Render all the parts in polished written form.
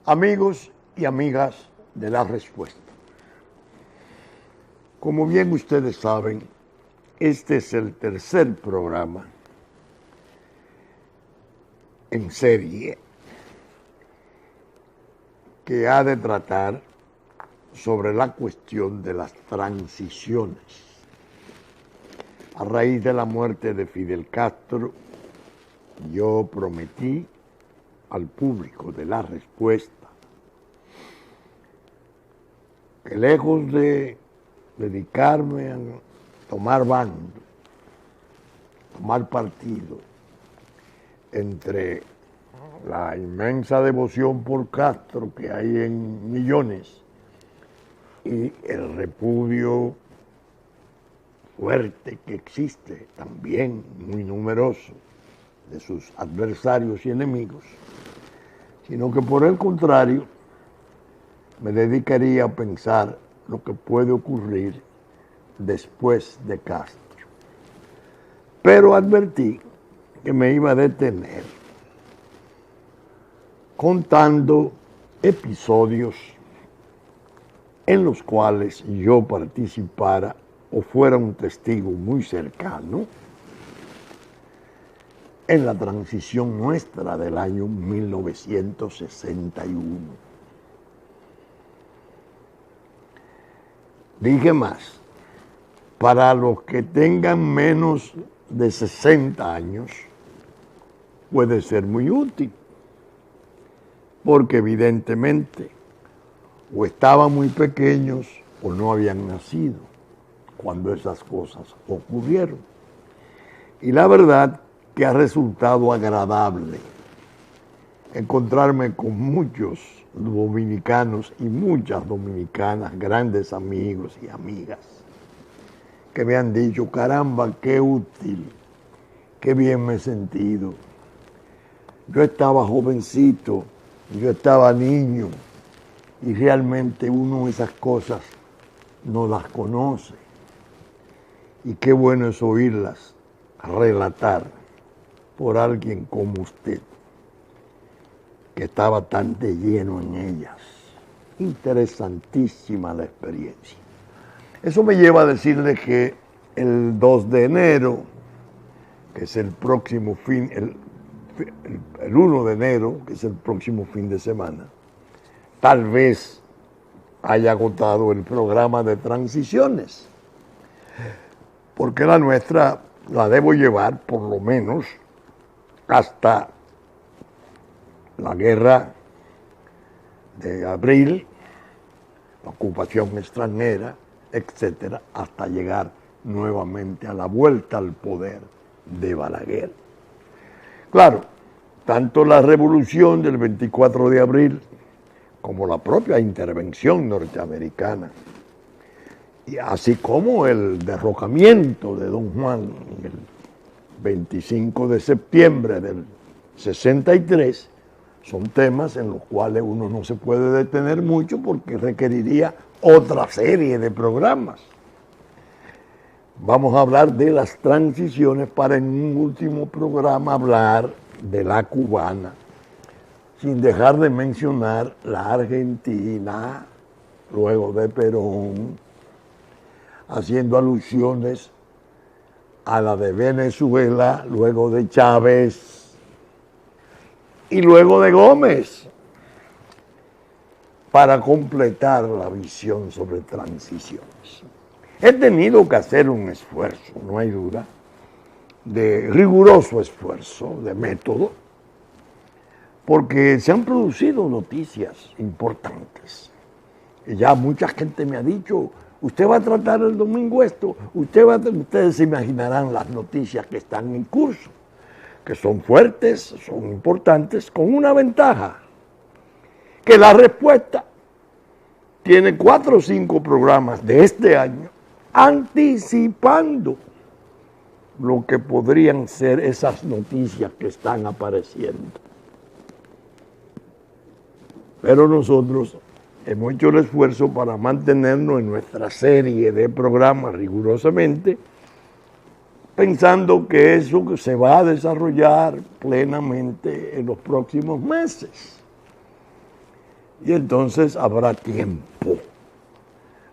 Amigos y amigas de La Respuesta, como bien ustedes saben, este es el tercer programa en serie que ha de tratar sobre la cuestión de las transiciones. A raíz de la muerte de Fidel Castro, yo prometí al público de La Respuesta que lejos de dedicarme a tomar bando, tomar partido entre la inmensa devoción por Castro que hay en millones y el repudio fuerte que existe, también muy numeroso, de sus adversarios y enemigos, sino que por el contrario me dedicaría a pensar lo que puede ocurrir después de Castro. Pero advertí que me iba a detener contando episodios en los cuales yo participara o fuera un testigo muy cercano en la transición nuestra del año 1961. Dije más, para los que tengan menos de 60 años puede ser muy útil, porque evidentemente o estaban muy pequeños o no habían nacido cuando esas cosas ocurrieron. Y la verdad que ha resultado agradable encontrarme con muchos dominicanos y muchas dominicanas, grandes amigos y amigas, que me han dicho, caramba, qué útil, qué bien me he sentido. Yo estaba jovencito, yo estaba niño, y realmente uno esas cosas no las conoce. Y qué bueno es oírlas relatar por alguien como usted, que estaba tan de lleno en ellas. Interesantísima la experiencia. Eso me lleva a decirle que el 2 de enero, que es el próximo fin, el 1 de enero, que es el próximo fin de semana, tal vez haya agotado el programa de transiciones, porque la nuestra la debo llevar por lo menos hasta la guerra de abril, la ocupación extranjera, etcétera, hasta llegar nuevamente a la vuelta al poder de Balaguer. Claro, tanto la revolución del 24 de abril como la propia intervención norteamericana, y así como el derrocamiento de Don Juan el 25 de septiembre del 63, son temas en los cuales uno no se puede detener mucho porque requeriría otra serie de programas. Vamos a hablar de las transiciones para en un último programa hablar de la cubana, sin dejar de mencionar la Argentina, luego de Perón, haciendo alusiones a la de Venezuela, luego de Chávez y luego de Gómez, para completar la visión sobre transiciones. He tenido que hacer un esfuerzo, no hay duda, de riguroso esfuerzo, de método, porque se han producido noticias importantes. Y ya mucha gente me ha dicho, usted va a tratar el domingo esto, ustedes se imaginarán las noticias que están en curso, que son fuertes, son importantes, con una ventaja, que La Respuesta tiene 4 o 5 programas de este año anticipando lo que podrían ser esas noticias que están apareciendo. Pero nosotros hemos hecho el esfuerzo para mantenernos en nuestra serie de programas rigurosamente, pensando que eso se va a desarrollar plenamente en los próximos meses. Y entonces habrá tiempo,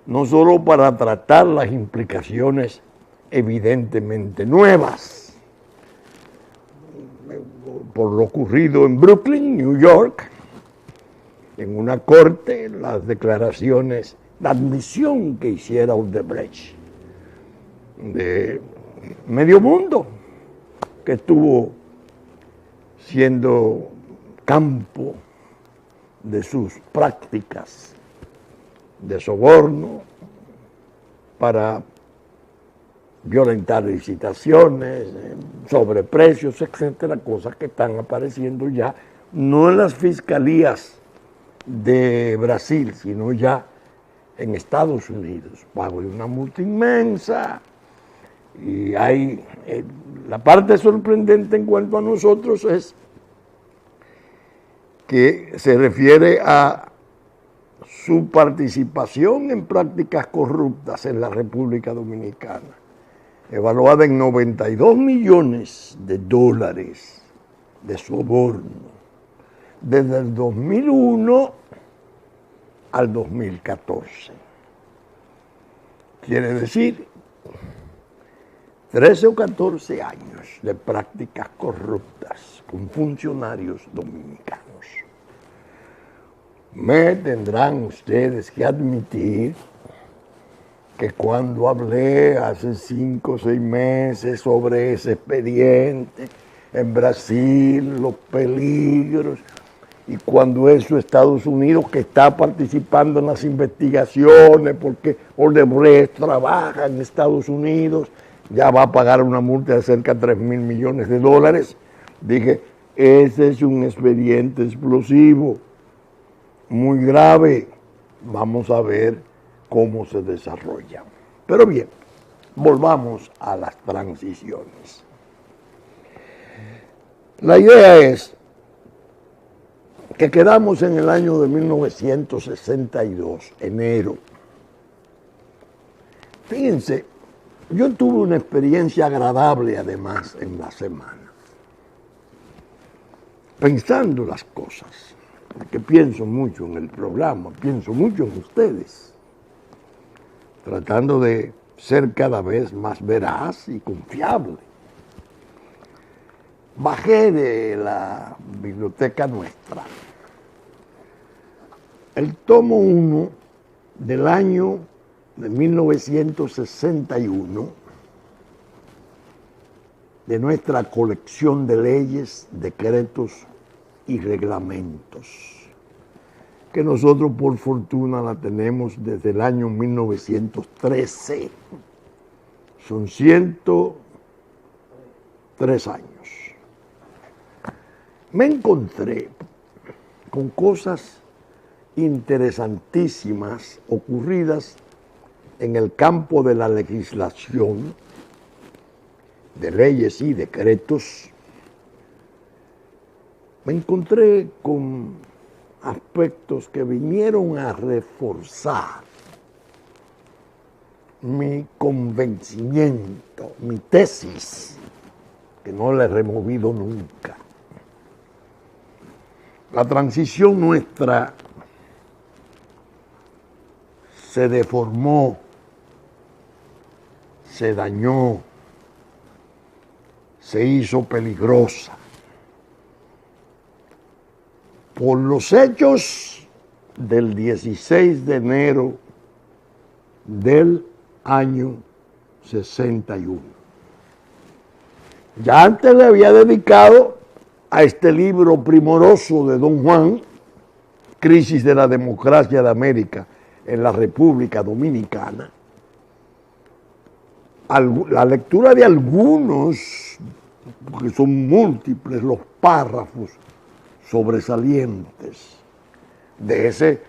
no solo para tratar las implicaciones evidentemente nuevas, por lo ocurrido en Brooklyn, New York, en una corte, las declaraciones, la admisión que hiciera Odebrecht de medio mundo, que estuvo siendo campo de sus prácticas de soborno para violentar licitaciones, sobreprecios, etcétera, cosas que están apareciendo ya, no en las fiscalías de Brasil, sino ya en Estados Unidos. Pago de una multa inmensa. Y hay, la parte sorprendente en cuanto a nosotros es que se refiere a su participación en prácticas corruptas en la República Dominicana, evaluada en 92 millones de dólares de soborno, desde el 2001 al 2014. Quiere decir 13 o 14 años de prácticas corruptas con funcionarios dominicanos. Me tendrán ustedes que admitir que cuando hablé hace 5 o 6 meses sobre ese expediente en Brasil, los peligros, y cuando eso Estados Unidos, que está participando en las investigaciones porque Odebrecht trabaja en Estados Unidos, ya va a pagar una multa de cerca de 3.000 millones de dólares, dije, ese es un expediente explosivo, muy grave, vamos a ver cómo se desarrolla. Pero bien, volvamos a las transiciones. La idea es que quedamos en el año de 1962, enero. Fíjense, yo tuve una experiencia agradable además en la semana, pensando las cosas, porque pienso mucho en el programa, pienso mucho en ustedes, tratando de ser cada vez más veraz y confiable. Bajé de la biblioteca nuestra el tomo 1 del año de 1961 de nuestra colección de leyes, decretos y reglamentos, que nosotros por fortuna la tenemos desde el año 1913. Son 103 años. Me encontré con cosas interesantísimas ocurridas en el campo de la legislación, de leyes y decretos. Me encontré con aspectos que vinieron a reforzar mi convencimiento, mi tesis, que no la he removido nunca. La transición nuestra se deformó, se dañó, se hizo peligrosa por los hechos del 16 de enero del año 61. Ya antes le había dedicado a este libro primoroso de Don Juan, Crisis de la Democracia de América en la República Dominicana, la lectura de algunos, porque son múltiples los párrafos sobresalientes de ese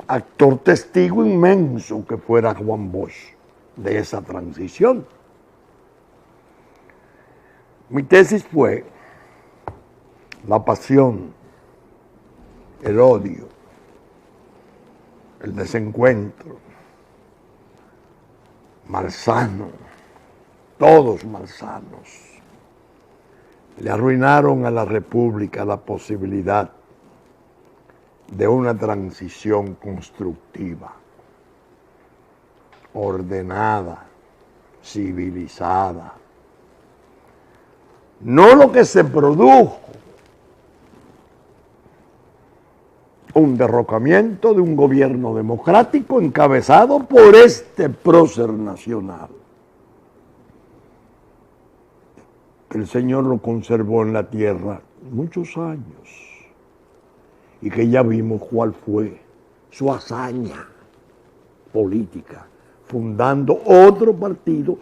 actor testigo inmenso que fuera Juan Bosch, de esa transición. Mi tesis fue la pasión, el odio, el desencuentro, malsano, todos malsanos, le arruinaron a la República la posibilidad de una transición constructiva, ordenada, civilizada. No lo que se produjo, un derrocamiento de un gobierno democrático encabezado por este prócer nacional. Que el Señor lo conservó en la tierra muchos años y que ya vimos cuál fue su hazaña política, fundando otro partido,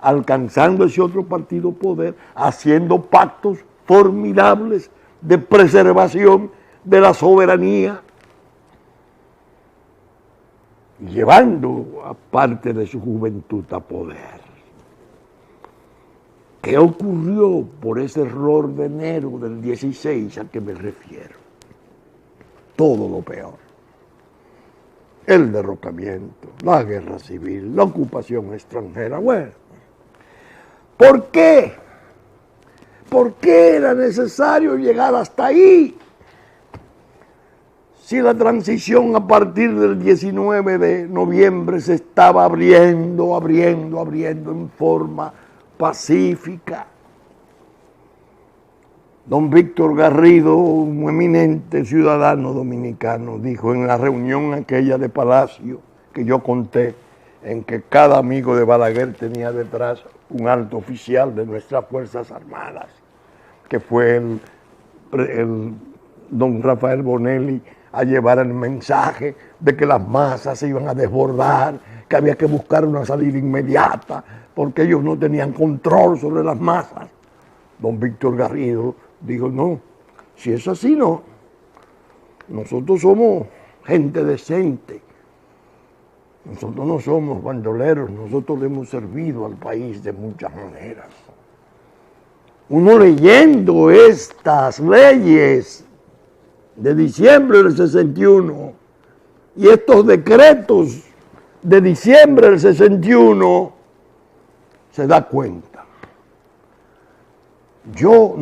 alcanzando ese otro partido poder, haciendo pactos formidables de preservación de la soberanía, llevando a parte de su juventud a poder. ¿Qué ocurrió por ese error de enero del 16 a que me refiero? Todo lo peor. El derrocamiento, la guerra civil, la ocupación extranjera. Bueno, ¿por qué? ¿Por qué era necesario llegar hasta ahí? Si la transición a partir del 19 de noviembre se estaba abriendo en forma pacífica. Don Víctor Garrido, un eminente ciudadano dominicano, dijo en la reunión aquella de Palacio, que yo conté, en que cada amigo de Balaguer tenía detrás un alto oficial de nuestras Fuerzas Armadas, que fue el don Rafael Bonelli, a llevar el mensaje de que las masas se iban a desbordar, que había que buscar una salida inmediata, porque ellos no tenían control sobre las masas. Don Víctor Garrido dijo, no, si es así, no. Nosotros somos gente decente. Nosotros no somos bandoleros, nosotros le hemos servido al país de muchas maneras. Uno leyendo estas leyes de diciembre del 61 y estos decretos de diciembre del 61, se da cuenta. Yo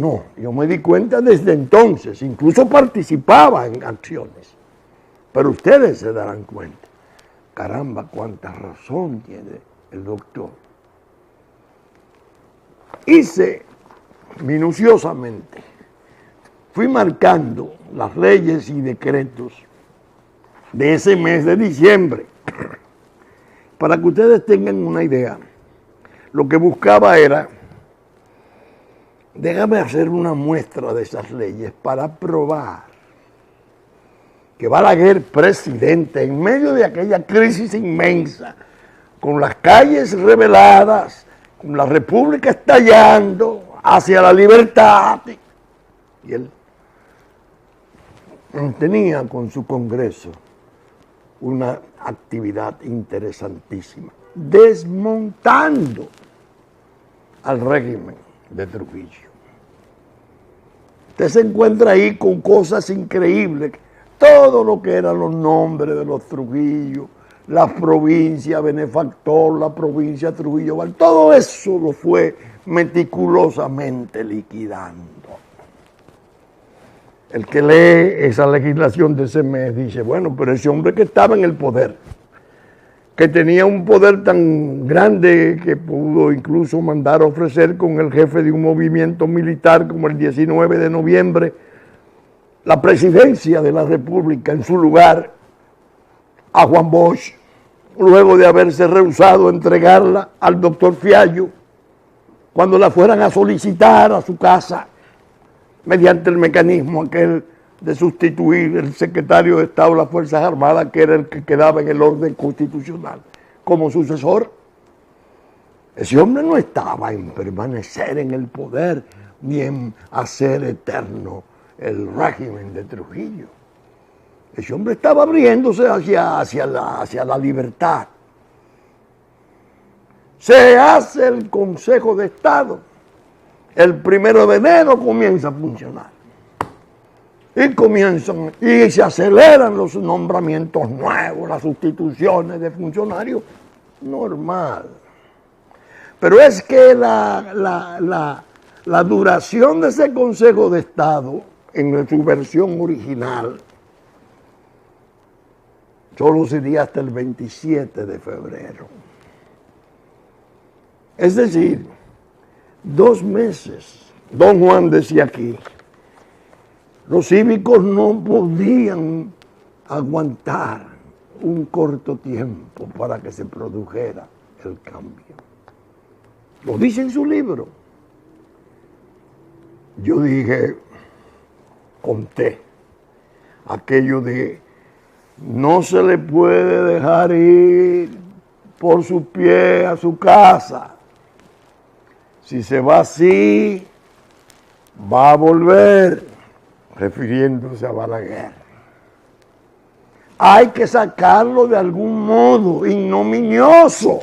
me di cuenta desde entonces, incluso participaba en acciones, pero ustedes se darán cuenta. Caramba, cuánta razón tiene el doctor. Hice minuciosamente, fui marcando las leyes y decretos de ese mes de diciembre, para que ustedes tengan una idea. Lo que buscaba era, déjame hacer una muestra de esas leyes para probar que Balaguer, presidente, en medio de aquella crisis inmensa, con las calles rebeladas, con la república estallando hacia la libertad, y él tenía con su Congreso una actividad interesantísima, desmontando al régimen de Trujillo. Usted se encuentra ahí con cosas increíbles, todo lo que eran los nombres de los Trujillo, la provincia Benefactor, la provincia Trujillo, todo eso lo fue meticulosamente liquidando. El que lee esa legislación de ese mes dice, bueno, pero ese hombre que estaba en el poder, que tenía un poder tan grande que pudo incluso mandar a ofrecer con el jefe de un movimiento militar como el 19 de noviembre, la presidencia de la República en su lugar a Juan Bosch, luego de haberse rehusado a entregarla al doctor Fiallo, cuando la fueran a solicitar a su casa, mediante el mecanismo aquel de sustituir el secretario de Estado de las Fuerzas Armadas, que era el que quedaba en el orden constitucional, como sucesor. Ese hombre no estaba en permanecer en el poder, ni en hacer eterno el régimen de Trujillo. Ese hombre estaba abriéndose hacia la libertad. Se hace el Consejo de Estado. El 1 de enero comienza a funcionar. Y se aceleran los nombramientos nuevos, las sustituciones de funcionarios. Normal. Pero es que la duración de ese Consejo de Estado, en su versión original, solo sería hasta el 27 de febrero. Es decir, 2 meses. Don Juan decía aquí, los cívicos no podían aguantar un corto tiempo para que se produjera el cambio. Lo dice en su libro. Yo dije, conté aquello de no se le puede dejar ir por su pie a su casa. Si se va así, va a volver, refiriéndose a Balaguer. Hay que sacarlo de algún modo ignominioso.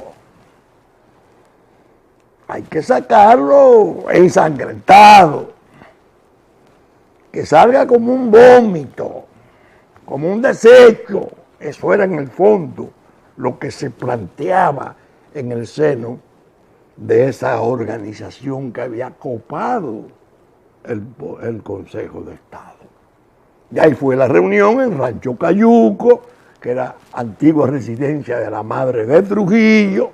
Hay que sacarlo ensangrentado. Que salga como un vómito, como un desecho. Eso era en el fondo lo que se planteaba en el seno de esa organización que había copado el Consejo de Estado. Y ahí fue la reunión en Rancho Cayuco, que era antigua residencia de la madre de Trujillo,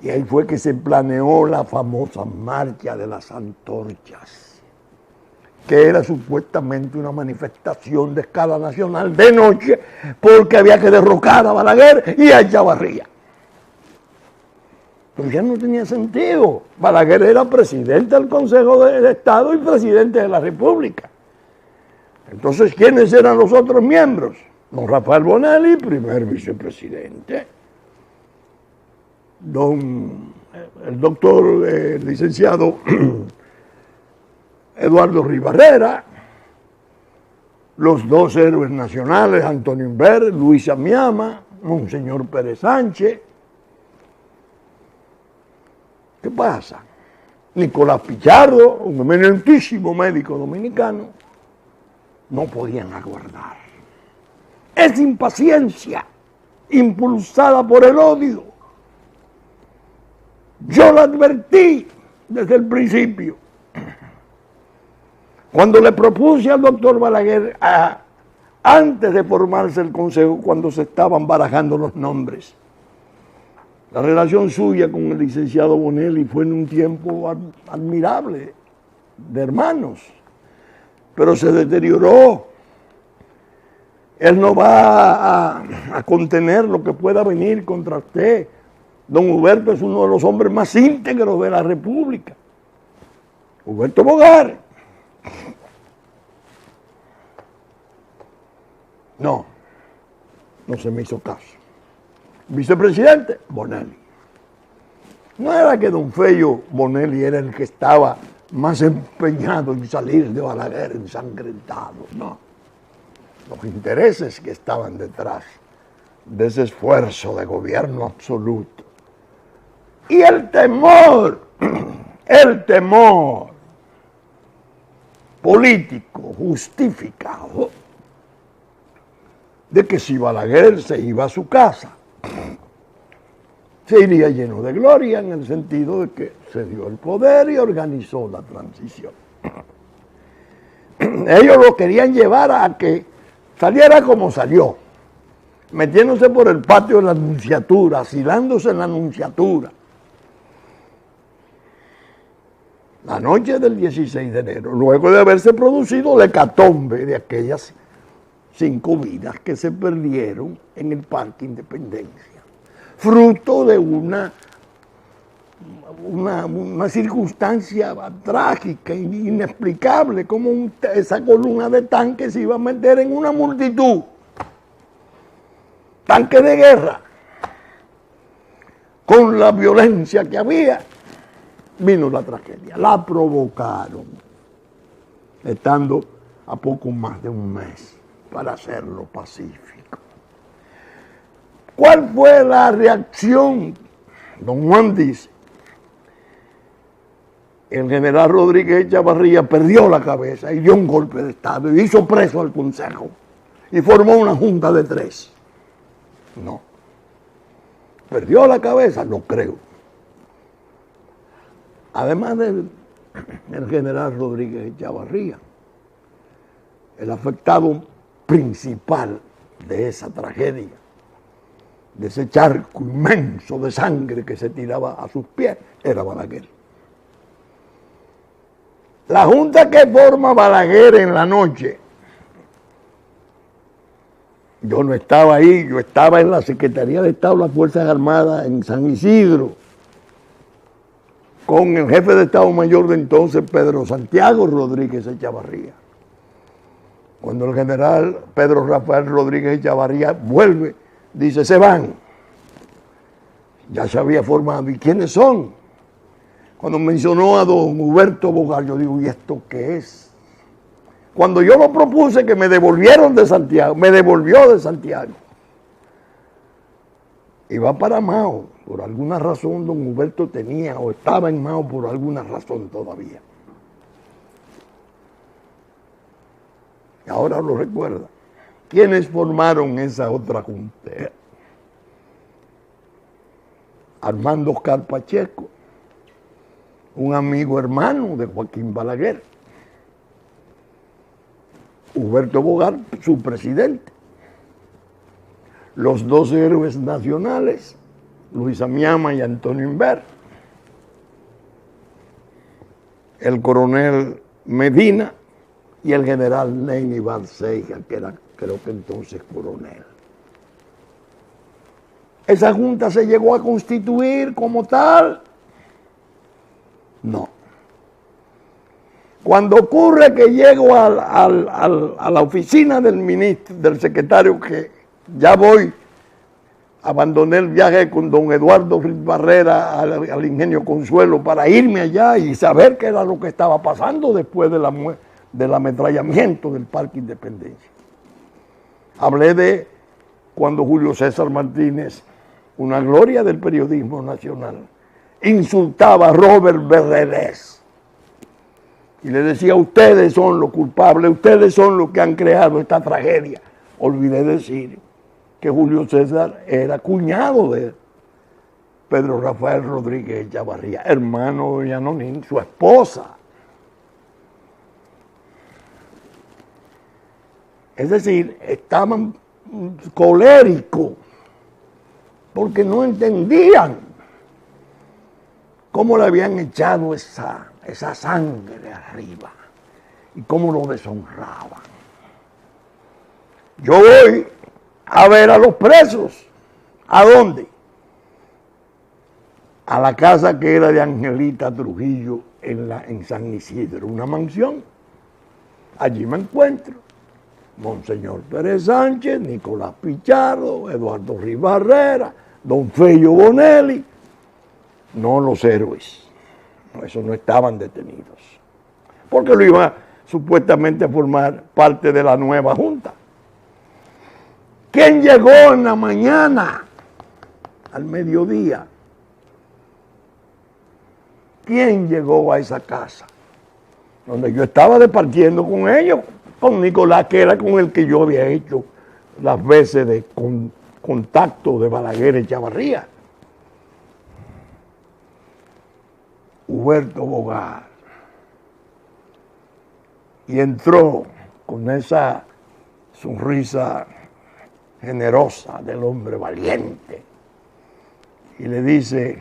y ahí fue que se planeó la famosa marcha de las antorchas, que era supuestamente una manifestación de escala nacional de noche, porque había que derrocar a Balaguer y a Echavarría. Pero ya no tenía sentido. Balaguer era presidente del Consejo de Estado y presidente de la República. Entonces, ¿quiénes eran los otros miembros? Don Rafael Bonelli, primer vicepresidente. El doctor licenciado Eduardo Ribarrera. Los 2 héroes nacionales, Antonio Inver, Luis Amiama, Monseñor Pérez Sánchez. ¿Qué pasa? Nicolás Pichardo, un eminentísimo médico dominicano, no podían aguardar. Es impaciencia, impulsada por el odio. Yo lo advertí desde el principio. Cuando le propuse al doctor Balaguer, antes de formarse el consejo, cuando se estaban barajando los nombres, la relación suya con el licenciado Bonelli fue en un tiempo admirable, de hermanos, pero se deterioró. Él no va a contener lo que pueda venir contra usted. Don Huberto es uno de los hombres más íntegros de la República. Huberto Bogar. No se me hizo caso. Vicepresidente, Bonelli. No era que don Fello Bonelli era el que estaba más empeñado en salir de Balaguer ensangrentado, no. Los intereses que estaban detrás de ese esfuerzo de gobierno absoluto. Y el temor político justificado de que si Balaguer se iba a su casa, se iría lleno de gloria, en el sentido de que se dio el poder y organizó la transición. Ellos lo querían llevar a que saliera como salió, metiéndose por el patio de la Nunciatura, asilándose en la Nunciatura. La noche del 16 de enero, luego de haberse producido la hecatombe de aquellas 5 vidas que se perdieron en el Parque Independencia, fruto de una circunstancia trágica, inexplicable, como esa columna de tanques se iba a meter en una multitud, tanque de guerra, con la violencia que había, vino la tragedia, la provocaron, estando a poco más de un mes para hacerlo pacífico. ¿Cuál fue la reacción? Don Juan dice, el general Rodríguez Echavarría perdió la cabeza y dio un golpe de Estado y hizo preso al Consejo y formó una junta de 3. No. ¿Perdió la cabeza? No creo. Además del general Rodríguez Echavarría, el afectado principal de esa tragedia, de ese charco inmenso de sangre que se tiraba a sus pies, era Balaguer. La junta que forma Balaguer en la noche, yo no estaba ahí, yo estaba en la Secretaría de Estado de las Fuerzas Armadas en San Isidro, con el jefe de Estado Mayor de entonces, Pedro Santiago Rodríguez Echavarría. Cuando el general Pedro Rafael Rodríguez Echavarría vuelve, dice, se van. Ya se había formado. ¿Y quiénes son? Cuando mencionó a don Huberto Bogar, yo digo, ¿y esto qué es? Cuando yo lo propuse que me devolvieron de Santiago, me devolvió de Santiago. Iba para Mao, por alguna razón don Huberto tenía, o estaba en Mao por alguna razón todavía. Y ahora lo recuerda. ¿Quiénes formaron esa otra junta? Armando Oscar Pacheco, un amigo hermano de Joaquín Balaguer. Huberto Bogar, su presidente. Los dos héroes nacionales, Luis Amiama y Antonio Inver. El coronel Medina y el general Neini Barceja, que era, creo que entonces, coronel. ¿Esa junta se llegó a constituir como tal? No. Cuando ocurre que llego a la oficina del ministro, del secretario, que ya voy, abandoné el viaje con don Eduardo Barrera al Ingenio Consuelo para irme allá y saber qué era lo que estaba pasando después del ametrallamiento del Parque Independencia. Hablé de cuando Julio César Martínez, una gloria del periodismo nacional, insultaba a Robert Berrerés y le decía, ustedes son los culpables, ustedes son los que han creado esta tragedia. Olvidé decir que Julio César era cuñado de Pedro Rafael Rodríguez Echavarría, hermano de doña Nonín, su esposa. Es decir, estaban coléricos porque no entendían cómo le habían echado esa sangre arriba y cómo lo deshonraban. Yo voy a ver a los presos. ¿A dónde? A la casa que era de Angelita Trujillo en San Isidro, una mansión. Allí me encuentro Monseñor Pérez Sánchez, Nicolás Pichardo, Eduardo Ribarrera, don Fello Bonelli, no los héroes. Esos no estaban detenidos, porque lo iba supuestamente a formar parte de la nueva junta. ¿Quién llegó en la mañana, al mediodía? ¿Quién llegó a esa casa? Donde yo estaba departiendo con ellos, con Nicolás, que era con el que yo había hecho las veces de contacto de Balaguer Echavarría. Huberto Bogar. Y entró con esa sonrisa generosa del hombre valiente y le dice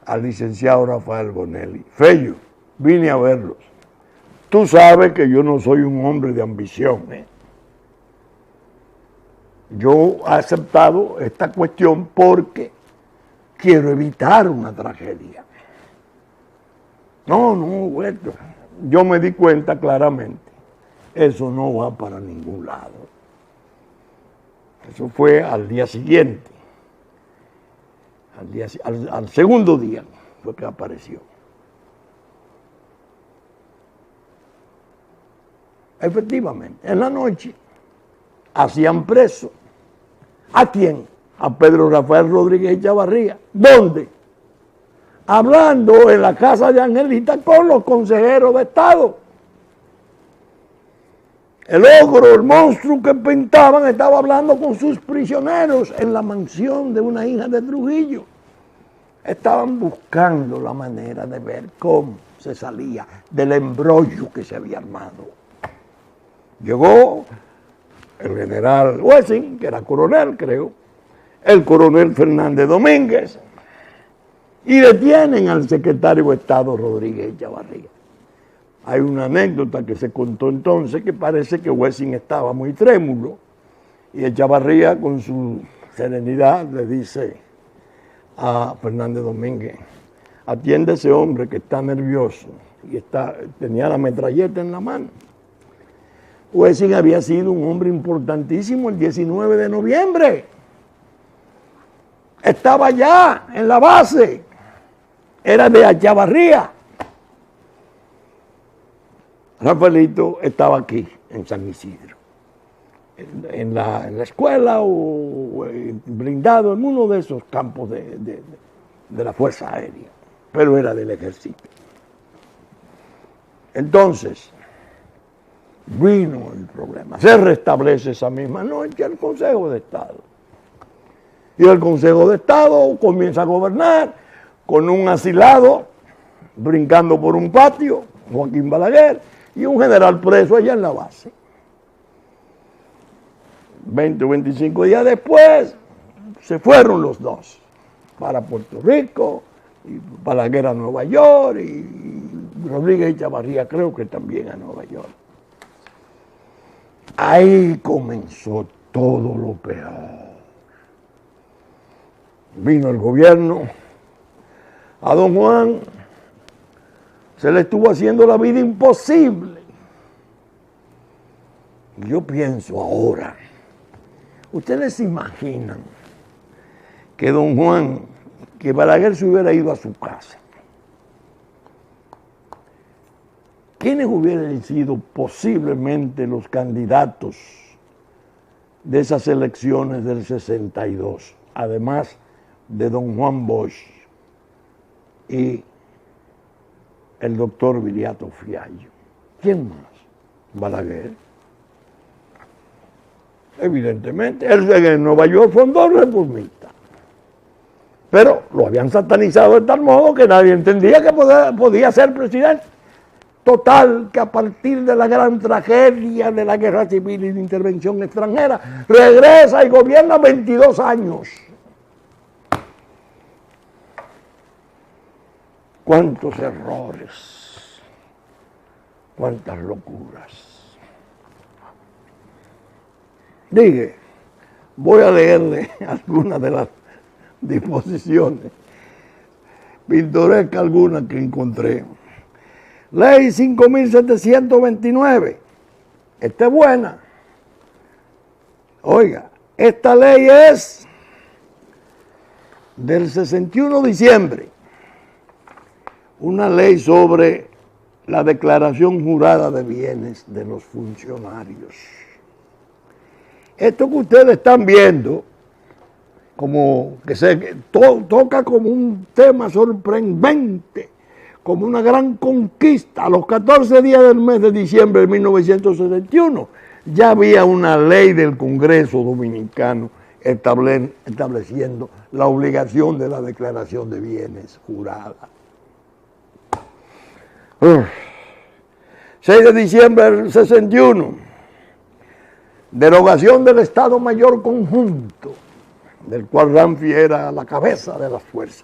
al licenciado Rafael Bonelli, Fello, vine a verlos. Tú sabes que yo no soy un hombre de ambición. Yo he aceptado esta cuestión porque quiero evitar una tragedia. No, Huberto, yo me di cuenta claramente, eso no va para ningún lado. Eso fue al día siguiente, al segundo día fue que apareció. Efectivamente, en la noche hacían preso. ¿A quién? A Pedro Rafael Rodríguez Echavarría. ¿Dónde? Hablando en la casa de Angelita con los consejeros de Estado. El ogro, el monstruo que pintaban, estaba hablando con sus prisioneros en la mansión de una hija de Trujillo. Estaban buscando la manera de ver cómo se salía del embrollo que se había armado. Llegó el general Wessing, que era coronel, creo, el coronel Fernández Domínguez, y detienen al secretario de Estado Rodríguez Echavarría. Hay una anécdota que se contó entonces que parece que Wessing estaba muy trémulo y Echavarría con su serenidad le dice a Fernández Domínguez: atiende a ese hombre que está nervioso, y tenía la metralleta en la mano. Wessing había sido un hombre importantísimo el 19 de noviembre. Estaba ya en la base, era de Echavarría. Rafaelito estaba aquí, en San Isidro, en la escuela o blindado en uno de esos campos de la Fuerza Aérea, pero era del Ejército. Entonces, vino el problema. Se restablece esa misma noche el Consejo de Estado. Y el Consejo de Estado comienza a gobernar con un asilado brincando por un patio, Joaquín Balaguer, y un general preso allá en la base. 20 o 25 días después, se fueron los dos para Puerto Rico, y Balaguer a Nueva York, y Rodríguez Echavarría creo que también a Nueva York. Ahí comenzó todo lo peor. Vino el gobierno, a don Juan se le estuvo haciendo la vida imposible. Yo pienso ahora, ¿ustedes se imaginan que don Juan, que Balaguer se hubiera ido a su casa? ¿Quiénes hubieran sido posiblemente los candidatos de esas elecciones del 62? Además de don Juan Bosch y el doctor Viriato Fiallo. ¿Quién más? Balaguer. Evidentemente, él en Nueva York fue un reformista. Pero lo habían satanizado de tal modo que nadie entendía que podía ser presidente. Total, que a partir de la gran tragedia de la guerra civil y de intervención extranjera, regresa y gobierna 22 años. Cuántos errores, cuántas locuras. Dije, voy a leerle algunas de las disposiciones, pintorescas algunas que encontré. Ley 5.729, esta es buena. Oiga, esta ley es del 61 de diciembre. Una ley sobre la declaración jurada de bienes de los funcionarios. Esto que ustedes están viendo, como que toca como un tema sorprendente, como una gran conquista. A los 14 días del mes de diciembre de 1971, ya había una ley del Congreso Dominicano estableciendo la obligación de la declaración de bienes jurada. 6 de diciembre del 61, derogación del Estado Mayor Conjunto, del cual Ramfi era la cabeza de las fuerzas.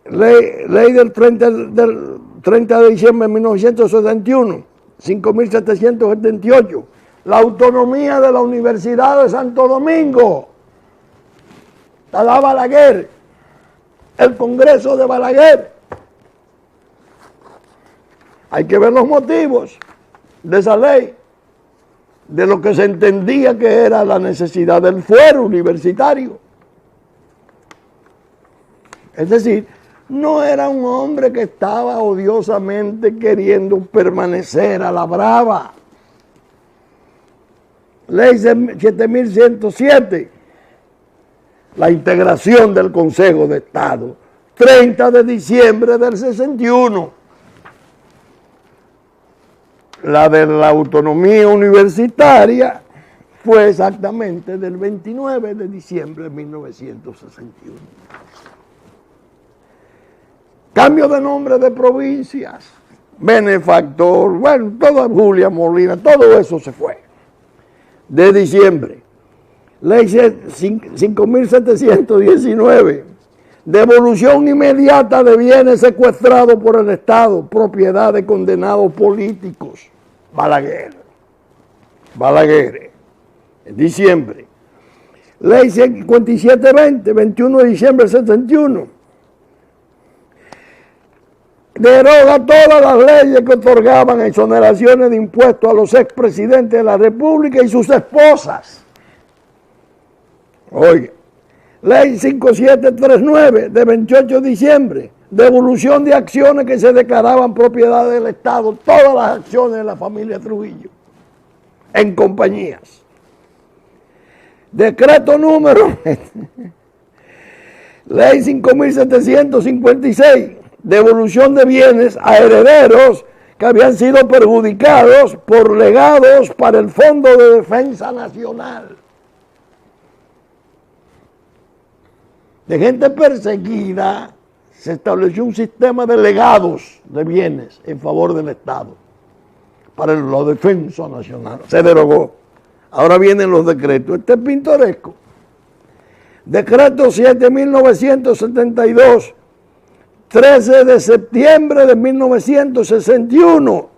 Ley del 30 de diciembre de 1971, 5.778, la autonomía de la Universidad de Santo Domingo, la Balaguer, el Congreso de Balaguer. Hay que ver los motivos de esa ley, de lo que se entendía que era la necesidad del fuero universitario. Es decir, no era un hombre que estaba odiosamente queriendo permanecer a la brava. Ley 7.107, la integración del Consejo de Estado, 30 de diciembre del 61. La de la autonomía universitaria fue exactamente del 29 de diciembre de 1961. Cambio de nombre de provincias, benefactor, bueno, toda Julia Molina, todo eso se fue. De diciembre, ley 5.719, devolución inmediata de bienes secuestrados por el Estado, propiedad de condenados políticos. Balaguer, en diciembre. Ley 5720, 21 de diciembre del 71. Deroga todas las leyes que otorgaban exoneraciones de impuestos a los expresidentes de la República y sus esposas. Oye, Ley 5739 de 28 de diciembre, devolución de acciones que se declaraban propiedad del Estado, todas las acciones de la familia Trujillo, en compañías. Decreto número, Ley 5756, devolución de bienes a herederos que habían sido perjudicados por legados para el Fondo de Defensa Nacional. De gente perseguida, se estableció un sistema de legados de bienes en favor del Estado para la defensa nacional. Se derogó. Ahora vienen los decretos. Este es pintoresco. Decreto 7.972, 13 de septiembre de 1961.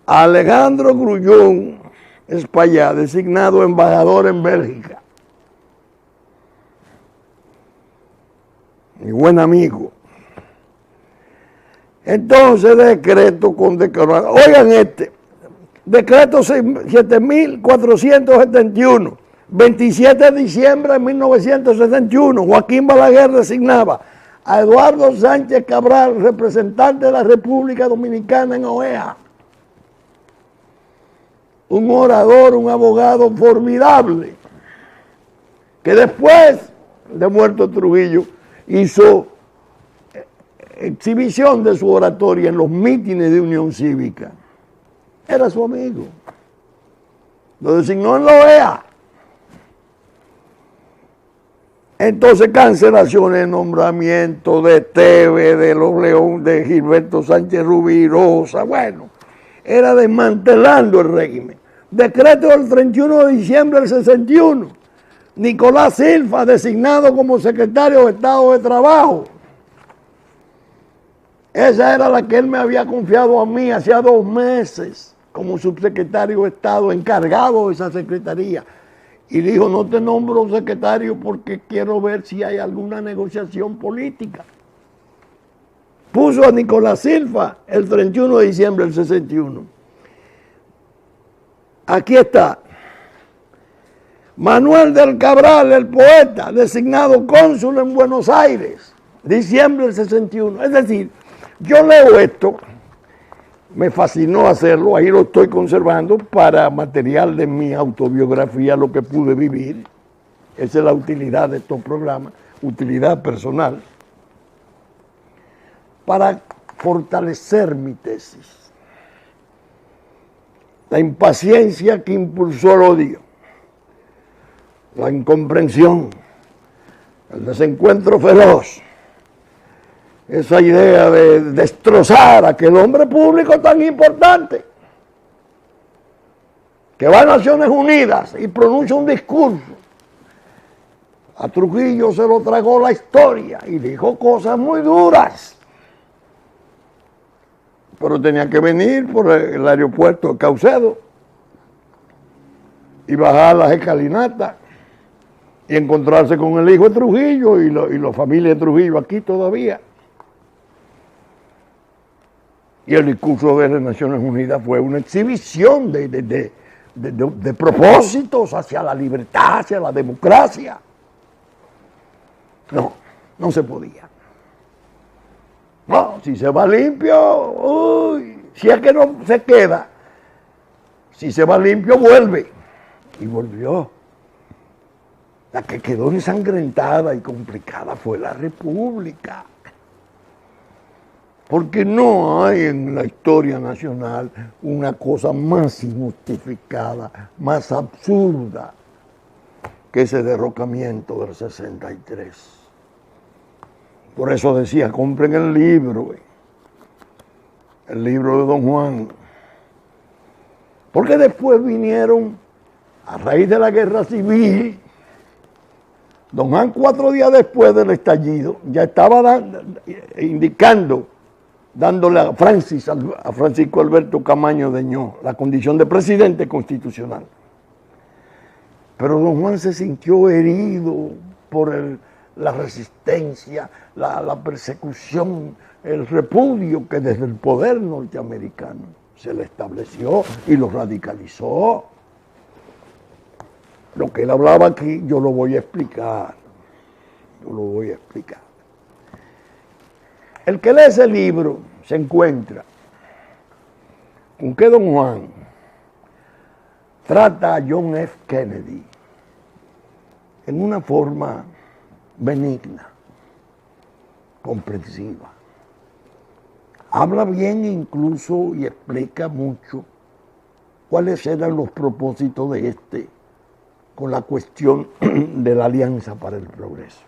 Alejandro Grullón Espaillá, designado embajador en Bélgica. Mi buen amigo. Entonces, decreto condecorado. Oigan este. Decreto 7.471, 27 de diciembre de 1961. Joaquín Balaguer designaba a Eduardo Sánchez Cabral, representante de la República Dominicana en OEA. Un orador, un abogado formidable, que después de muerto Trujillo, hizo exhibición de su oratoria en los mítines de Unión Cívica. Era su amigo. Lo designó en la OEA. Entonces, cancelaciones de nombramiento de Teve, de los León, de Gilberto Sánchez Rubirosa. Bueno, era desmantelando el régimen. Decreto del 31 de diciembre del 61. Nicolás Silva, designado como secretario de Estado de Trabajo. Esa era la que él me había confiado a mí hacía 2 meses como subsecretario de Estado, encargado de esa secretaría. Y dijo, no te nombro secretario porque quiero ver si hay alguna negociación política. Puso a Nicolás Silva el 31 de diciembre del 61. Aquí está. Manuel del Cabral, el poeta, designado cónsul en Buenos Aires, diciembre del 61. Es decir, yo leo esto, me fascinó hacerlo, ahí lo estoy conservando para material de mi autobiografía, lo que pude vivir. Esa es la utilidad de estos programas, utilidad personal, para fortalecer mi tesis. La impaciencia que impulsó el odio, la incomprensión, el desencuentro feroz, esa idea de destrozar a aquel hombre público tan importante, que va a Naciones Unidas y pronuncia un discurso. A Trujillo se lo tragó la historia y dijo cosas muy duras. Pero tenía que venir por el aeropuerto de Caucedo y bajar las escalinatas y encontrarse con el hijo de Trujillo y la familia de Trujillo aquí todavía. Y el discurso de las Naciones Unidas fue una exhibición de propósitos hacia la libertad, hacia la democracia. No se podía. No, si se va limpio, uy, si es que no se queda, si se va limpio vuelve. Y volvió. La que quedó ensangrentada y complicada fue la República. Porque no hay en la historia nacional una cosa más injustificada, más absurda que ese derrocamiento del 63. Por eso decía, compren el libro. el libro de Don Juan, porque después vinieron, a raíz de la guerra civil, Don Juan 4 días después del estallido, ya estaba dándole a Francisco Alberto Camaño Deñó la condición de presidente constitucional. Pero Don Juan se sintió herido por la resistencia, la persecución, el repudio que desde el poder norteamericano se le estableció y lo radicalizó. Lo que él hablaba aquí, yo lo voy a explicar. El que lee ese libro se encuentra con que Don Juan trata a John F. Kennedy en una forma benigna, comprensiva. Habla bien incluso y explica mucho cuáles eran los propósitos de este con la cuestión de la Alianza para el Progreso.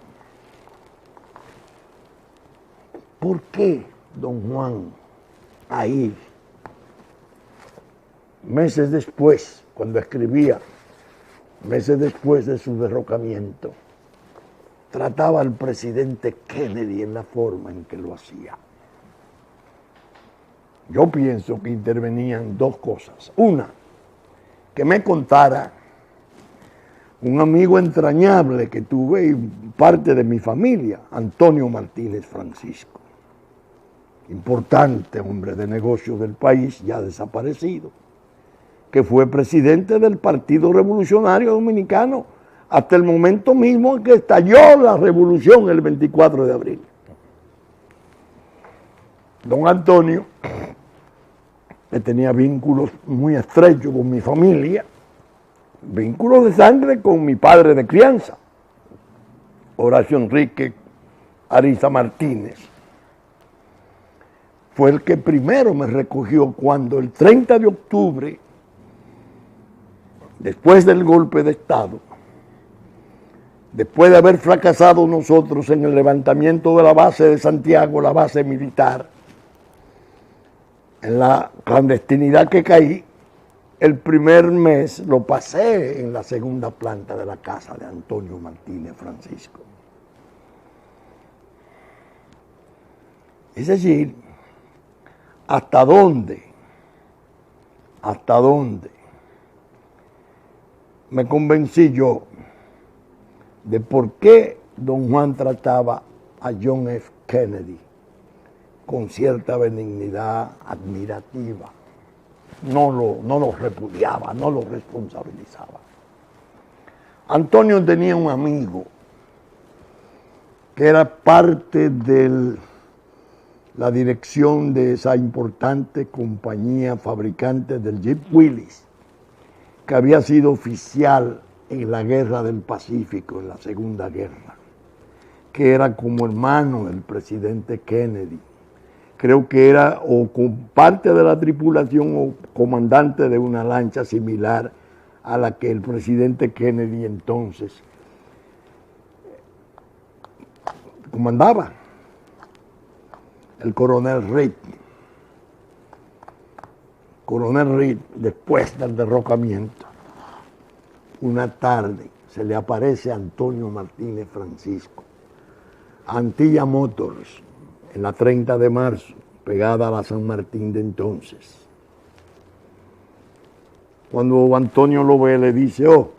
¿Por qué Don Juan ahí, meses después, cuando escribía, meses después de su derrocamiento, trataba al presidente Kennedy en la forma en que lo hacía? Yo pienso que intervenían dos cosas. Una, que me contara un amigo entrañable que tuve y parte de mi familia, Antonio Martínez Francisco, importante hombre de negocios del país, ya desaparecido, que fue presidente del Partido Revolucionario Dominicano hasta el momento mismo en que estalló la revolución el 24 de abril. Don Antonio, que tenía vínculos muy estrechos con mi familia, vínculos de sangre con mi padre de crianza, Horacio Enrique Ariza Martínez. Fue el que primero me recogió cuando el 30 de octubre, después del golpe de Estado, después de haber fracasado nosotros en el levantamiento de la base de Santiago, la base militar, en la clandestinidad que caí, el primer mes lo pasé en la segunda planta de la casa de Antonio Martínez Francisco. Es decir, ¿hasta dónde me convencí yo de por qué Don Juan trataba a John F. Kennedy con cierta benignidad admirativa? No lo repudiaba, no lo responsabilizaba. Antonio tenía un amigo que era parte de la dirección de esa importante compañía fabricante del Jeep Willys, que había sido oficial en la Guerra del Pacífico, en la Segunda Guerra, que era como hermano del presidente Kennedy. Creo que era o parte de la tripulación o comandante de una lancha similar a la que el presidente Kennedy entonces comandaba, el coronel Reed. Coronel Reed, después del derrocamiento, una tarde se le aparece a Antonio Martínez Francisco, Antilla Motors, en la 30 de marzo, pegada a la San Martín de entonces. Cuando Antonio lo ve, le dice: oh,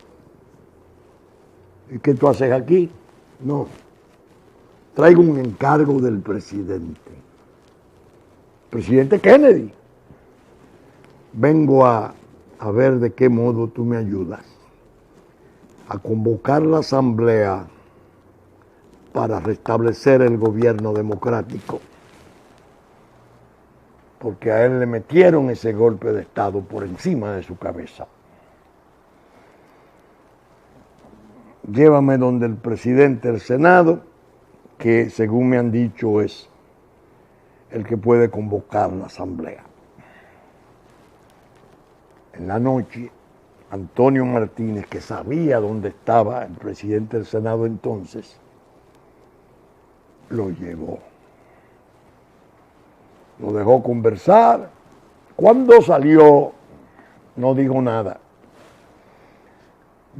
¿y qué tú haces aquí? No, traigo un encargo del presidente Kennedy. Vengo a ver de qué modo tú me ayudas a convocar la asamblea para restablecer el gobierno democrático, porque a él le metieron ese golpe de Estado por encima de su cabeza. Llévame donde el presidente del Senado, que según me han dicho es el que puede convocar la asamblea. En la noche, Antonio Martínez, que sabía dónde estaba el presidente del Senado entonces, lo llevó. lo dejó conversar. Cuando salió, no dijo nada.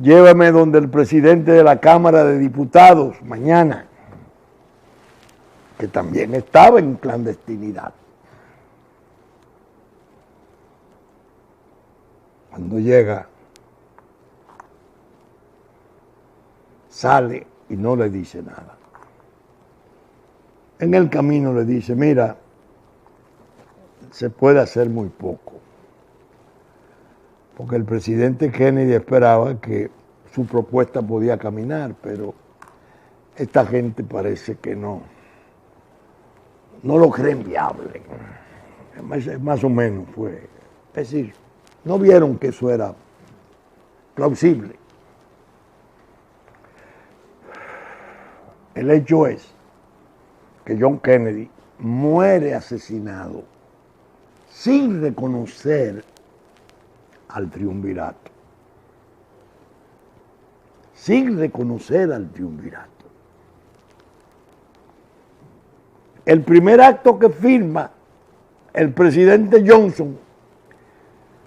Llévame donde el presidente de la Cámara de Diputados mañana, que también estaba en clandestinidad. Cuando llega, sale y no le dice nada. En el camino le dice, mira, se puede hacer muy poco. Porque el presidente Kennedy esperaba que su propuesta podía caminar, pero esta gente parece que no lo creen viable. Más o menos fue. Es decir, no vieron que eso era plausible. El hecho es que John Kennedy muere asesinado sin reconocer al triunvirato. Sin reconocer al triunvirato. El primer acto que firma el presidente Johnson,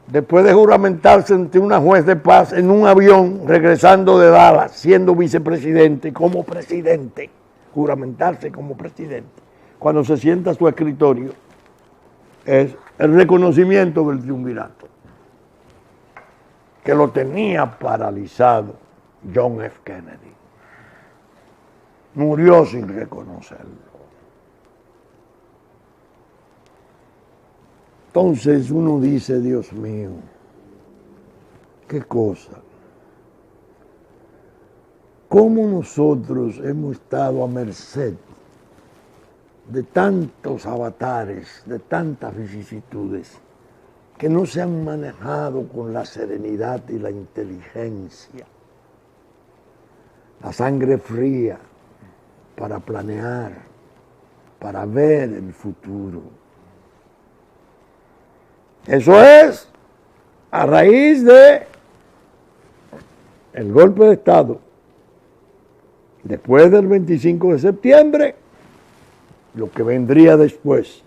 después de juramentarse ante una juez de paz en un avión regresando de Dallas, siendo vicepresidente, como presidente, juramentarse como presidente, cuando se sienta a su escritorio, es el reconocimiento del triunvirato, que lo tenía paralizado John F. Kennedy. Murió sin reconocerlo. Entonces uno dice, Dios mío, qué cosa. ¿Cómo nosotros hemos estado a merced de tantos avatares, de tantas vicisitudes, que no se han manejado con la serenidad y la inteligencia, la sangre fría para planear, para ver el futuro? Eso es a raíz de el golpe de Estado, después del 25 de septiembre, lo que vendría después.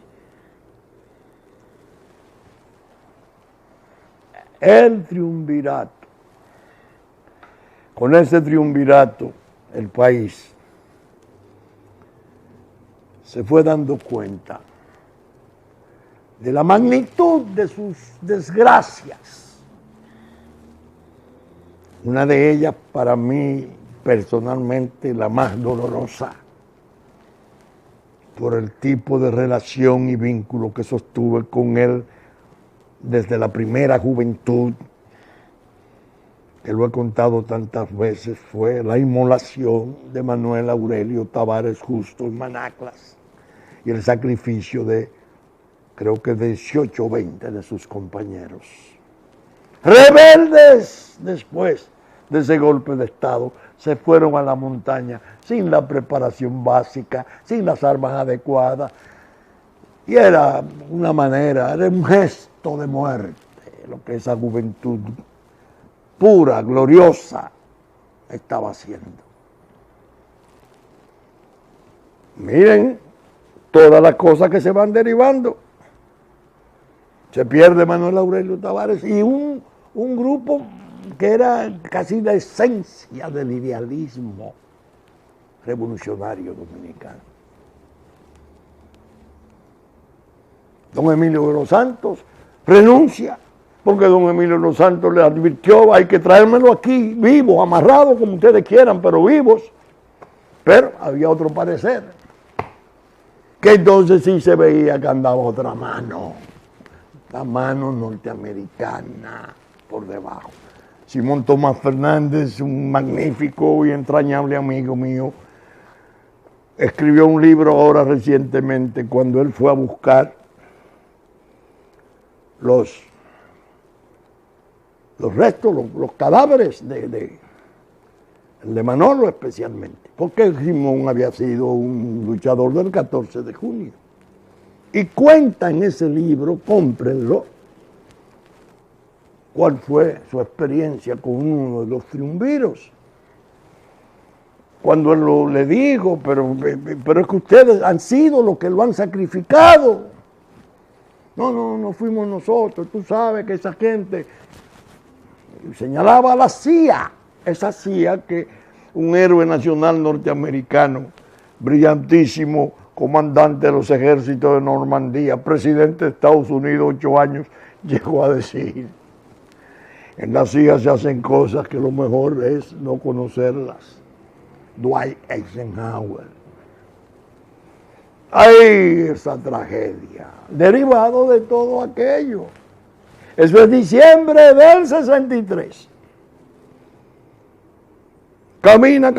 El triunvirato. Con ese triunvirato, el país se fue dando cuenta de la magnitud de sus desgracias. Una de ellas, para mí, personalmente, la más dolorosa, por el tipo de relación y vínculo que sostuve con él desde la primera juventud, que lo he contado tantas veces, fue la inmolación de Manuel Aurelio Tavares Justo en Manaclas y el sacrificio de, creo que 18 o 20 de sus compañeros. Rebeldes después de ese golpe de Estado, se fueron a la montaña sin la preparación básica, sin las armas adecuadas. Y era una manera, era un gesto de muerte, lo que esa juventud pura, gloriosa, estaba haciendo. Miren todas las cosas que se van derivando. Se pierde Manuel Aurelio Tavares y un grupo que era casi la esencia del idealismo revolucionario dominicano. Don Emilio de los Santos renuncia, porque don Emilio de los Santos le advirtió, hay que traérmelo aquí, vivo, amarrado, como ustedes quieran, pero vivos. Pero había otro parecer, que entonces sí se veía que andaba otra mano, la mano norteamericana por debajo. Simón Tomás Fernández, un magnífico y entrañable amigo mío, escribió un libro ahora recientemente cuando él fue a buscar los restos, los cadáveres de Manolo especialmente, porque Simón había sido un luchador del 14 de junio. Y cuenta en ese libro, cómprenlo, cuál fue su experiencia con uno de los triunviros. Cuando él le dijo, pero es que ustedes han sido los que lo han sacrificado. No fuimos nosotros, tú sabes que esa gente señalaba a la CIA, esa CIA que un héroe nacional norteamericano, brillantísimo, comandante de los ejércitos de Normandía, presidente de Estados Unidos 8 años, llegó a decir, en la CIA se hacen cosas que lo mejor es no conocerlas. Dwight Eisenhower. ¡Ay, esa tragedia! Derivado de todo aquello. Eso es diciembre del 63. Camina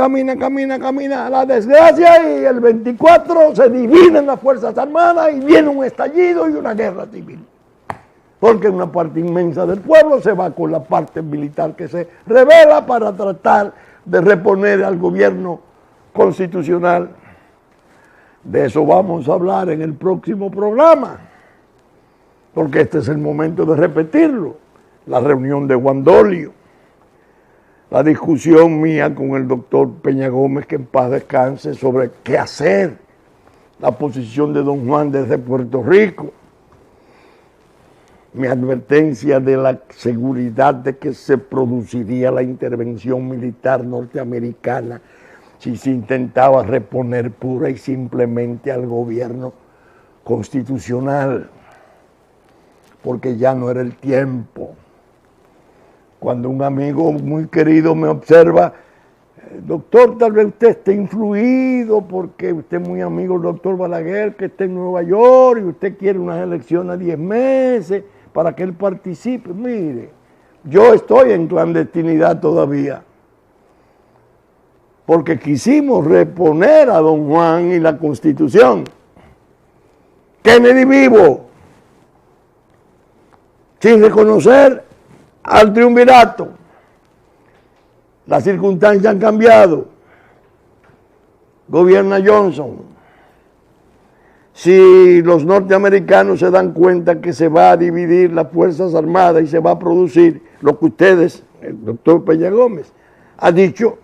la desgracia y el 24 se dividen las Fuerzas Armadas y viene un estallido y una guerra civil. Porque una parte inmensa del pueblo se va con la parte militar que se rebela para tratar de reponer al gobierno constitucional. De eso vamos a hablar en el próximo programa, porque este es el momento de repetirlo. La reunión de Guandolio, la discusión mía con el doctor Peña Gómez, que en paz descanse, sobre qué hacer, la posición de don Juan desde Puerto Rico, mi advertencia de la seguridad de que se produciría la intervención militar norteamericana si se intentaba reponer pura y simplemente al gobierno constitucional, porque ya no era el tiempo. Cuando un amigo muy querido me observa, doctor, tal vez usted esté influido porque usted es muy amigo del doctor Balaguer, que está en Nueva York, y usted quiere unas elecciones a 10 meses para que él participe. Mire, yo estoy en clandestinidad todavía, porque quisimos reponer a don Juan y la Constitución. Kennedy vivo, sin reconocer al triunvirato. Las circunstancias han cambiado. Gobierna Johnson. Si los norteamericanos se dan cuenta que se va a dividir las Fuerzas Armadas y se va a producir lo que ustedes, el doctor Peña Gómez, ha dicho,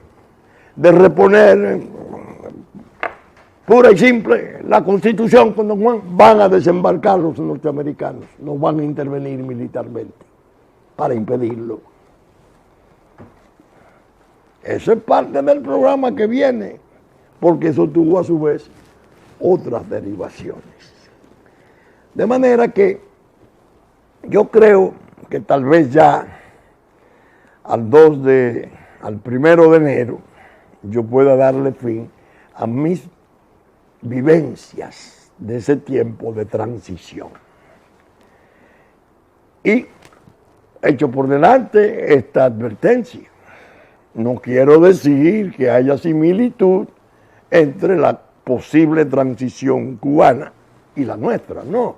de reponer pura y simple la Constitución con don Juan, van a desembarcar los norteamericanos, no van a intervenir militarmente para impedirlo. Eso es parte del programa que viene, porque eso tuvo a su vez otras derivaciones. De manera que yo creo que tal vez ya al 1 de enero yo pueda darle fin a mis vivencias de ese tiempo de transición. Y echo por delante esta advertencia. No quiero decir que haya similitud entre la posible transición cubana y la nuestra, no.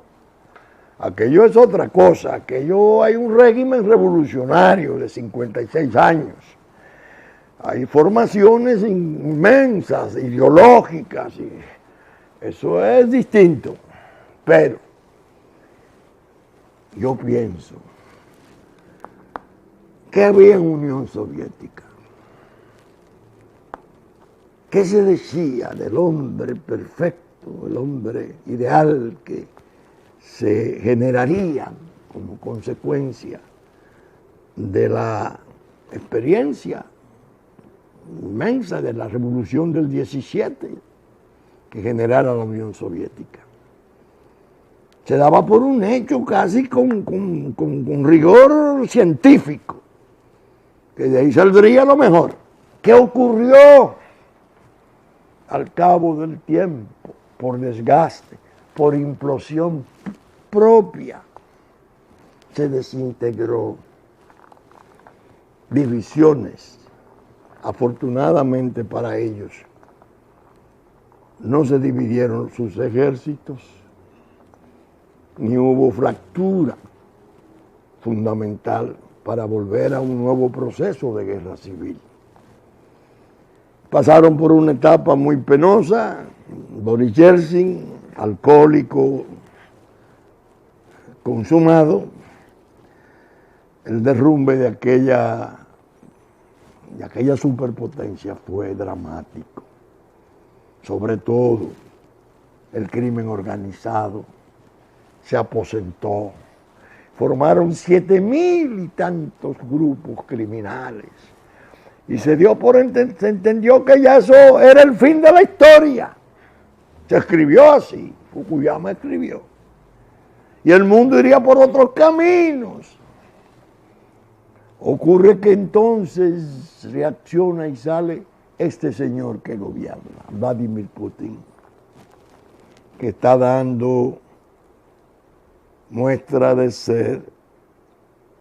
Aquello es otra cosa, aquello hay un régimen revolucionario de 56 años. Hay formaciones inmensas, ideológicas, y eso es distinto. Pero yo pienso que había en Unión Soviética. ¿Qué se decía del hombre perfecto, el hombre ideal que se generaría como consecuencia de la experiencia inmensa de la revolución del 17 que generara la Unión Soviética? Se daba por un hecho casi con rigor científico, que de ahí saldría lo mejor. ¿Qué ocurrió? Al cabo del tiempo, por desgaste, por implosión propia, se desintegró. Divisiones, afortunadamente para ellos, no se dividieron sus ejércitos, ni hubo fractura fundamental para volver a un nuevo proceso de guerra civil. Pasaron por una etapa muy penosa, Boris Yeltsin, alcohólico consumado, el derrumbe de aquella superpotencia fue dramático, sobre todo el crimen organizado, se aposentó. Formaron 7,000 y tantos grupos criminales. Y se entendió que ya eso era el fin de la historia. Se escribió así, Fukuyama escribió. Y el mundo iría por otros caminos. Ocurre que entonces reacciona y sale este señor que gobierna, Vladimir Putin, que está dando muestra de ser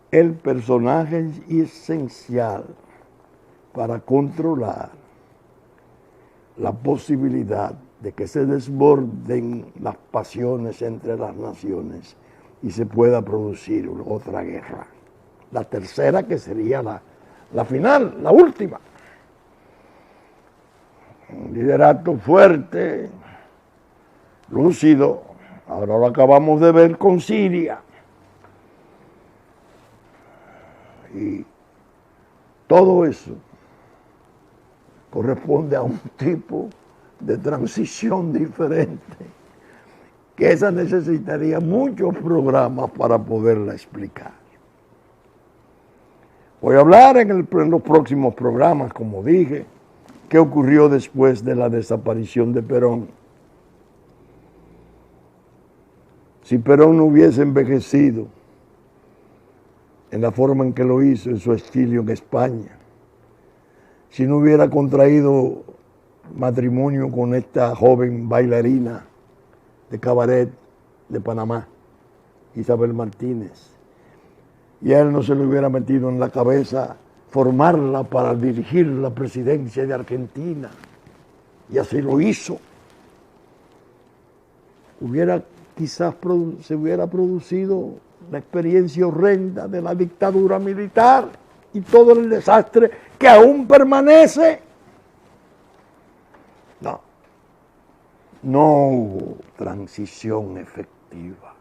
el personaje esencial para controlar la posibilidad de que se desborden las pasiones entre las naciones y se pueda producir otra guerra. La tercera, que sería la final, la última. Un liderato fuerte, lúcido. Ahora lo acabamos de ver con Siria. Y todo eso corresponde a un tipo de transición diferente, que esa necesitaría muchos programas para poderla explicar. Voy a hablar en los próximos programas, como dije, qué ocurrió después de la desaparición de Perón. Si Perón no hubiese envejecido en la forma en que lo hizo en su exilio en España, si no hubiera contraído matrimonio con esta joven bailarina de cabaret de Panamá, Isabel Martínez, y a él no se le hubiera metido en la cabeza formarla para dirigir la presidencia de Argentina, y así lo hizo, quizás se hubiera producido la experiencia horrenda de la dictadura militar y todo el desastre que aún permanece. No hubo transición efectiva.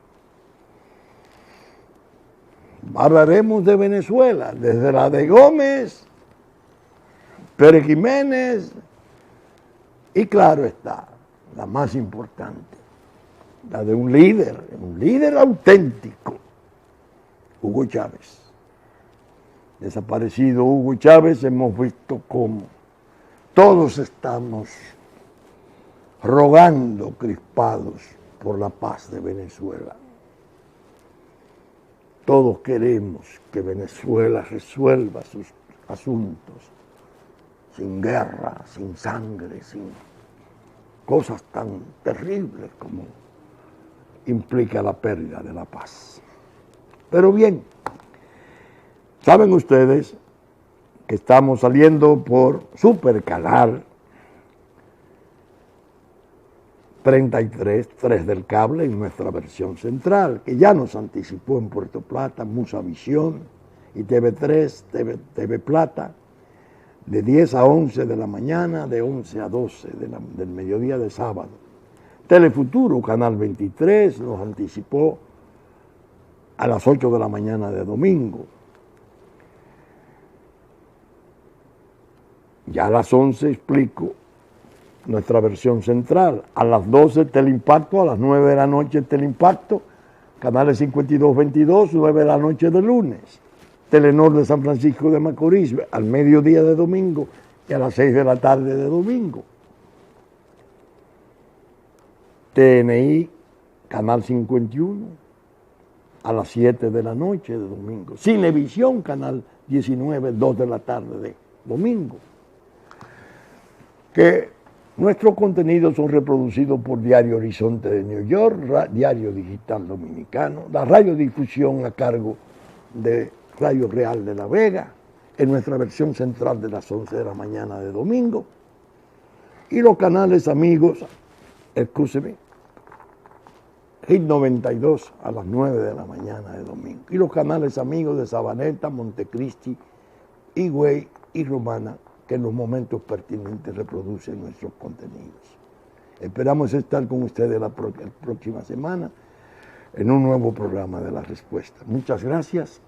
Hablaremos de Venezuela, desde la de Gómez, Pérez Jiménez, y claro está, la más importante, la de un líder auténtico, Hugo Chávez. Desaparecido Hugo Chávez, hemos visto cómo todos estamos rogando crispados por la paz de Venezuela. Todos queremos que Venezuela resuelva sus asuntos sin guerra, sin sangre, sin cosas tan terribles como implica la pérdida de la paz. Pero bien, saben ustedes que estamos saliendo por Supercanal 33, 3 del cable en nuestra versión central, que ya nos anticipó en Puerto Plata, Musavisión y TV3, TV Plata, de 10 a 11 de la mañana, de 11 a 12 del mediodía de sábado. Telefuturo, Canal 23, nos anticipó a las 8 de la mañana de domingo. Ya a las 11 explico nuestra versión central. A las 12 Teleimpacto, a las 9 de la noche Teleimpacto, canales 52, 22, 9 de la noche de lunes. Telenor de San Francisco de Macorís, al mediodía de domingo y a las 6 de la tarde de domingo. TNI, canal 51, a las 7 de la noche de domingo. Cinevisión, canal 19, 2 de la tarde de domingo. Que nuestros contenidos son reproducidos por Diario Horizonte de New York, Diario Digital Dominicano, la radiodifusión a cargo de Radio Real de La Vega, en nuestra versión central de las 11 de la mañana de domingo, y los canales amigos, Hit 92 a las 9 de la mañana de domingo, y los canales amigos de Sabaneta, Montecristi, Higüey y Romana, que en los momentos pertinentes reproducen nuestros contenidos. Esperamos estar con ustedes la próxima semana en un nuevo programa de La Respuesta. Muchas gracias.